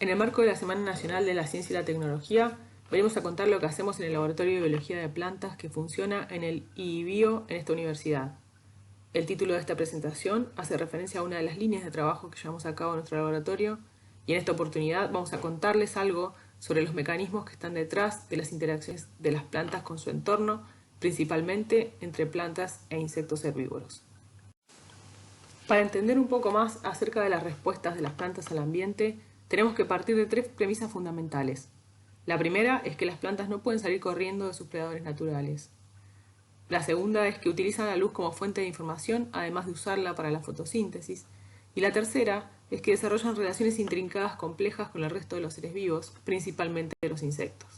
En el marco de la Semana Nacional de la Ciencia y la Tecnología, venimos a contar lo que hacemos en el Laboratorio de Biología de Plantas que funciona en el IIBio en esta universidad. El título de esta presentación hace referencia a una de las líneas de trabajo que llevamos a cabo en nuestro laboratorio y en esta oportunidad vamos a contarles algo sobre los mecanismos que están detrás de las interacciones de las plantas con su entorno, principalmente entre plantas e insectos herbívoros. Para entender un poco más acerca de las respuestas de las plantas al ambiente, tenemos que partir de tres premisas fundamentales. La primera es que las plantas no pueden salir corriendo de sus predadores naturales. La segunda es que utilizan la luz como fuente de información, además de usarla para la fotosíntesis. Y la tercera es que desarrollan relaciones intrincadas complejas con el resto de los seres vivos, principalmente de los insectos.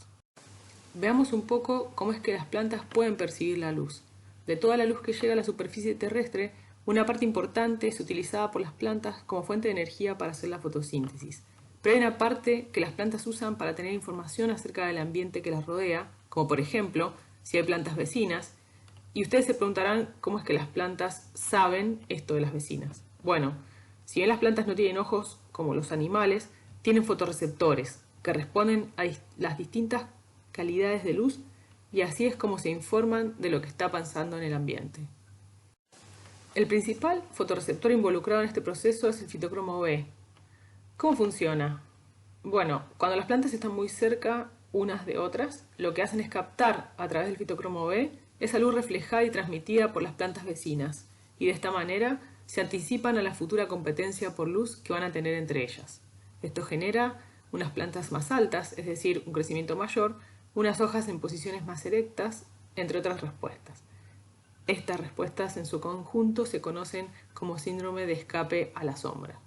Veamos un poco cómo es que las plantas pueden percibir la luz. De toda la luz que llega a la superficie terrestre, una parte importante es utilizada por las plantas como fuente de energía para hacer la fotosíntesis. Pero hay una parte que las plantas usan para tener información acerca del ambiente que las rodea, como por ejemplo, si hay plantas vecinas. Y ustedes se preguntarán cómo es que las plantas saben esto de las vecinas. Bueno, si bien las plantas no tienen ojos como los animales, tienen fotorreceptores que responden a las distintas calidades de luz y así es como se informan de lo que está pasando en el ambiente. El principal fotorreceptor involucrado en este proceso es el fitocromo B. ¿Cómo funciona? Bueno, cuando las plantas están muy cerca unas de otras, lo que hacen es captar a través del fitocromo B esa luz reflejada y transmitida por las plantas vecinas, y de esta manera se anticipan a la futura competencia por luz que van a tener entre ellas. Esto genera unas plantas más altas, es decir, un crecimiento mayor, unas hojas en posiciones más erectas, entre otras respuestas. Estas respuestas en su conjunto se conocen como síndrome de escape a la sombra.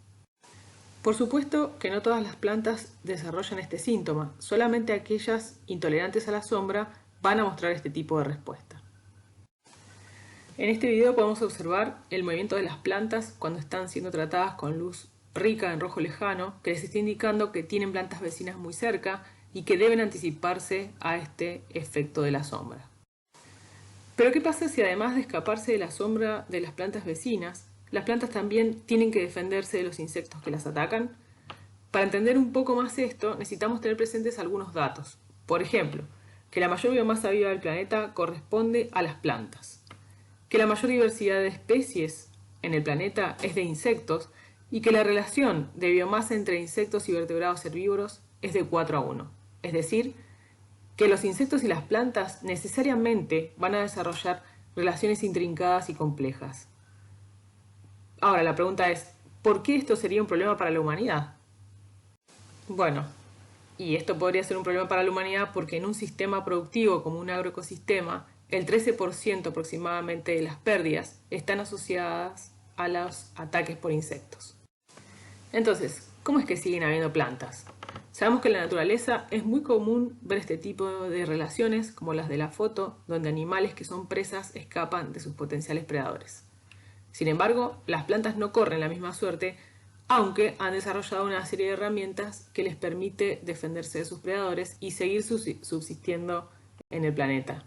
Por supuesto que no todas las plantas desarrollan este síntoma, solamente aquellas intolerantes a la sombra van a mostrar este tipo de respuesta. En este video podemos observar el movimiento de las plantas cuando están siendo tratadas con luz rica en rojo lejano, que les está indicando que tienen plantas vecinas muy cerca y que deben anticiparse a este efecto de la sombra. Pero ¿qué pasa si además de escaparse de la sombra de las plantas vecinas, las plantas también tienen que defenderse de los insectos que las atacan? Para entender un poco más esto, necesitamos tener presentes algunos datos. Por ejemplo, que la mayor biomasa viva del planeta corresponde a las plantas, que la mayor diversidad de especies en el planeta es de insectos y que la relación de biomasa entre insectos y vertebrados herbívoros es de 4:1. Es decir, que los insectos y las plantas necesariamente van a desarrollar relaciones intrincadas y complejas. Ahora, la pregunta es, ¿por qué esto sería un problema para la humanidad? Bueno, y esto podría ser un problema para la humanidad porque en un sistema productivo como un agroecosistema, el 13% aproximadamente de las pérdidas están asociadas a los ataques por insectos. Entonces, ¿cómo es que siguen habiendo plantas? Sabemos que en la naturaleza es muy común ver este tipo de relaciones como las de la foto, donde animales que son presas escapan de sus potenciales predadores. Sin embargo, las plantas no corren la misma suerte, aunque han desarrollado una serie de herramientas que les permite defenderse de sus predadores y seguir subsistiendo en el planeta.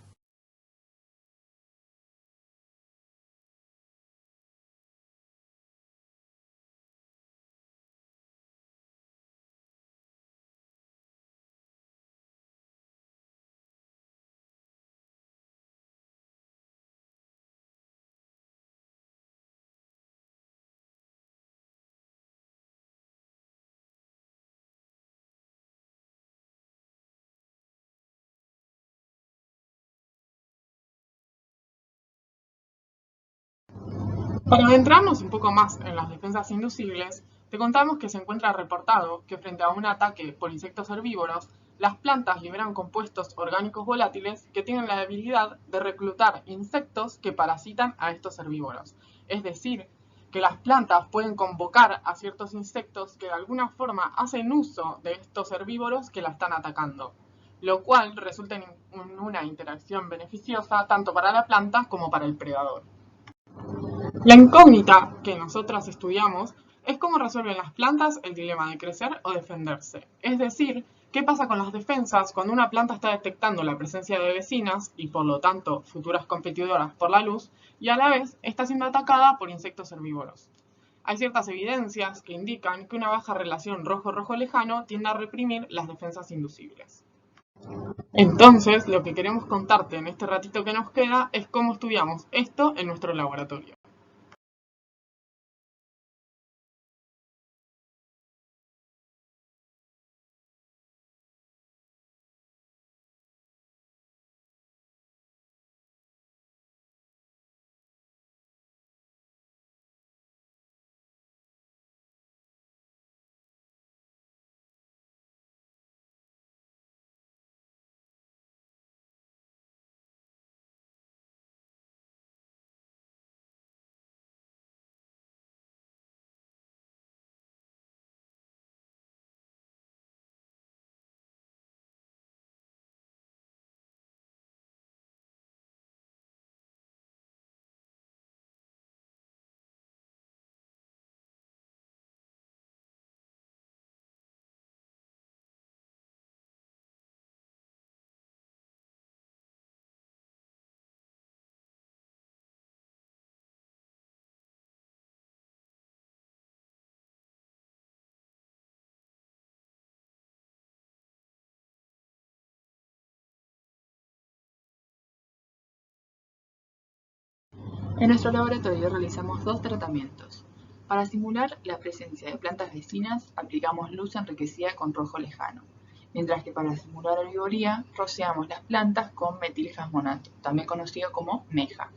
Para adentrarnos un poco más en las defensas inducibles, te contamos que se encuentra reportado que frente a un ataque por insectos herbívoros, las plantas liberan compuestos orgánicos volátiles que tienen la habilidad de reclutar insectos que parasitan a estos herbívoros. Es decir, que las plantas pueden convocar a ciertos insectos que de alguna forma hacen uso de estos herbívoros que la están atacando, lo cual resulta en una interacción beneficiosa tanto para la planta como para el predador. La incógnita que nosotras estudiamos es cómo resuelven las plantas el dilema de crecer o defenderse. Es decir, qué pasa con las defensas cuando una planta está detectando la presencia de vecinas y por lo tanto futuras competidoras por la luz y a la vez está siendo atacada por insectos herbívoros. Hay ciertas evidencias que indican que una baja relación rojo-rojo lejano tiende a reprimir las defensas inducibles. Entonces, lo que queremos contarte en este ratito que nos queda es cómo estudiamos esto en nuestro laboratorio. En nuestro laboratorio realizamos dos tratamientos. Para simular la presencia de plantas vecinas, aplicamos luz enriquecida con rojo lejano, mientras que para simular oligoría, rociamos las plantas con metiljasmonato, también conocido como meja.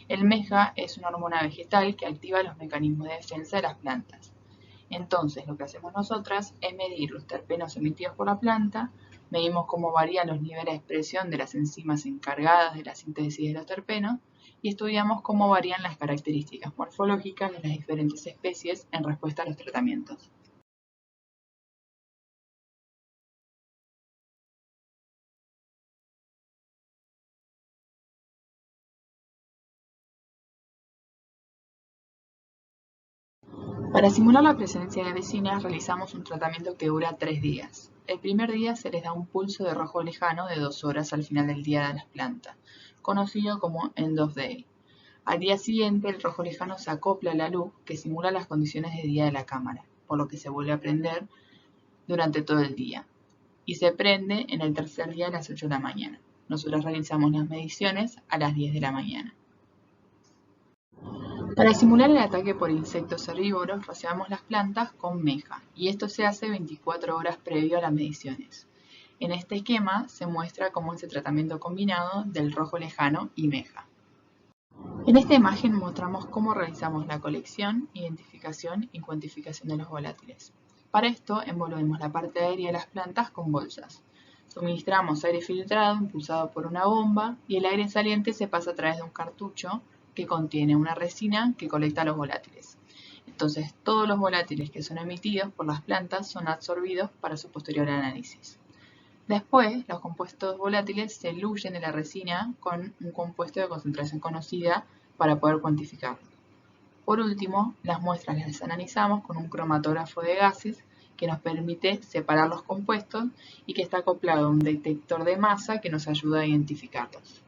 El meja es una hormona vegetal que activa los mecanismos de defensa de las plantas. Entonces, lo que hacemos nosotras es medir los terpenos emitidos por la planta, medimos cómo varían los niveles de expresión de las enzimas encargadas de la síntesis de los terpenos y estudiamos cómo varían las características morfológicas de las diferentes especies en respuesta a los tratamientos. Para simular la presencia de vecinas realizamos un tratamiento que dura 3 días. El primer día se les da un pulso de rojo lejano de 2 horas al final del día de las plantas, conocido como end of day. Al día siguiente el rojo lejano se acopla a la luz que simula las condiciones de día de la cámara, por lo que se vuelve a prender durante todo el día y se prende en el tercer día a las 8 de la mañana. Nosotros realizamos las mediciones a las 10 de la mañana. Para simular el ataque por insectos herbívoros, rociamos las plantas con meja, y esto se hace 24 horas previo a las mediciones. En este esquema se muestra cómo es el tratamiento combinado del rojo lejano y meja. En esta imagen mostramos cómo realizamos la colección, identificación y cuantificación de los volátiles. Para esto envolvemos la parte aérea de las plantas con bolsas. Suministramos aire filtrado impulsado por una bomba y el aire saliente se pasa a través de un cartucho que contiene una resina que colecta los volátiles. Entonces todos los volátiles que son emitidos por las plantas son absorbidos para su posterior análisis. Después, los compuestos volátiles se diluyen en la resina con un compuesto de concentración conocida para poder cuantificarlo. Por último, las muestras las analizamos con un cromatógrafo de gases que nos permite separar los compuestos y que está acoplado a un detector de masa que nos ayuda a identificarlos.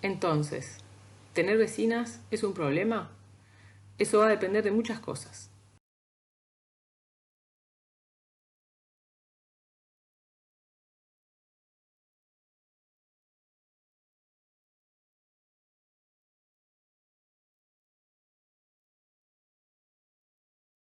Entonces, ¿tener vecinas es un problema? Eso va a depender de muchas cosas.